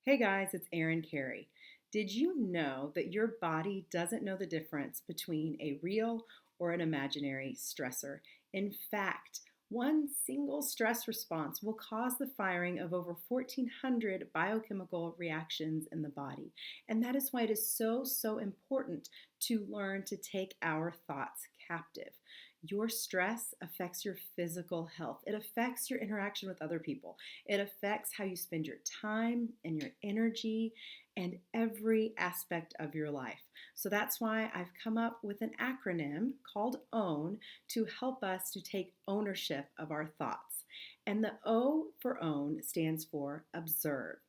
Hey guys, it's Erin Carey. Did you know that your body doesn't know the difference between a real or an imaginary stressor? In fact, one single stress response will cause the firing of over 1,400 biochemical reactions in the body. And that is why it is so important to learn to take our thoughts captive. Your stress affects your physical health. It affects your interaction with other people. It affects how you spend your time and your energy and every aspect of your life. So that's why I've come up with an acronym called OWN to help us to take ownership of our thoughts. And the O for OWN stands for observe.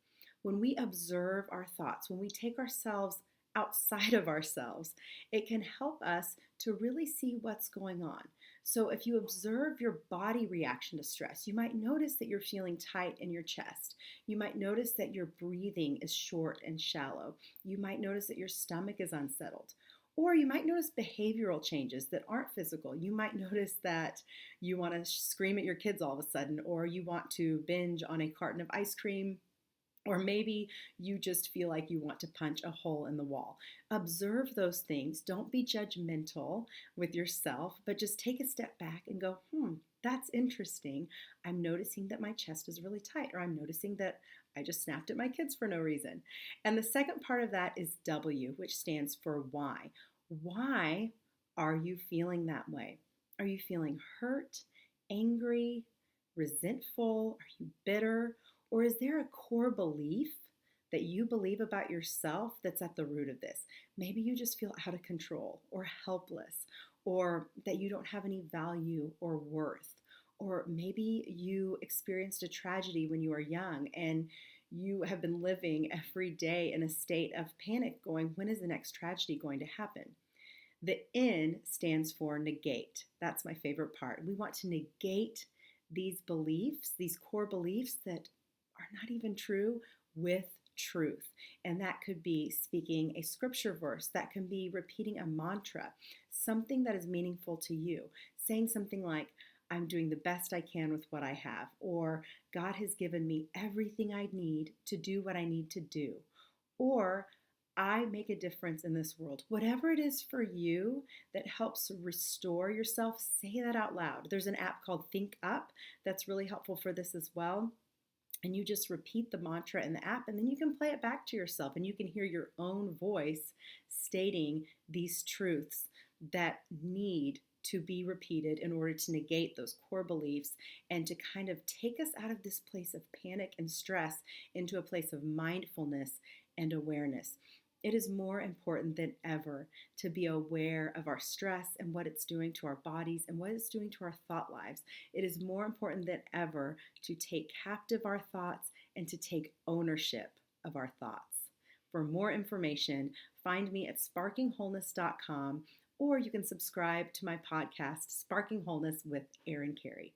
When we observe our thoughts, when we take ourselves outside of ourselves, it can help us to really see what's going on. So, if you observe your body reaction to stress, you might notice that you're feeling tight in your chest. You might notice that your breathing is short and shallow. You might notice that your stomach is unsettled. Or you might notice behavioral changes that aren't physical. You might notice that you want to scream at your kids all of a sudden, or you want to binge on a carton of ice cream, or maybe you just feel like you want to punch a hole in the wall. Observe those things. Don't be judgmental with yourself, but just take a step back and go, that's interesting. I'm noticing that my chest is really tight, or I'm noticing that I just snapped at my kids for no reason. And the second part of that is W, which stands for why. Why are you feeling that way? Are you feeling hurt, angry, resentful? Are you bitter? Or is there a core belief that you believe about yourself that's at the root of this? Maybe you just feel out of control or helpless, or that you don't have any value or worth. Or maybe you experienced a tragedy when you were young and you have been living every day in a state of panic, going, when is the next tragedy going to happen? The N stands for negate. That's my favorite part. We want to negate these beliefs, these core beliefs that are not even true, with truth. And that could be speaking a scripture verse, that can be repeating a mantra, something that is meaningful to you, saying something like, I'm doing the best I can with what I have, or God has given me everything I need to do what I need to do, or I make a difference in this world. Whatever it is for you that helps restore yourself, say that out loud. There's an app called Think Up that's really helpful for this as well. And you just repeat the mantra in the app, and then you can play it back to yourself, and you can hear your own voice stating these truths that need to be repeated in order to negate those core beliefs and to kind of take us out of this place of panic and stress into a place of mindfulness and awareness. It is more important than ever to be aware of our stress and what it's doing to our bodies and what it's doing to our thought lives. It is more important than ever to take captive our thoughts and to take ownership of our thoughts. For more information, find me at sparkingwholeness.com, or you can subscribe to my podcast, Sparking Wholeness with Erin Carey.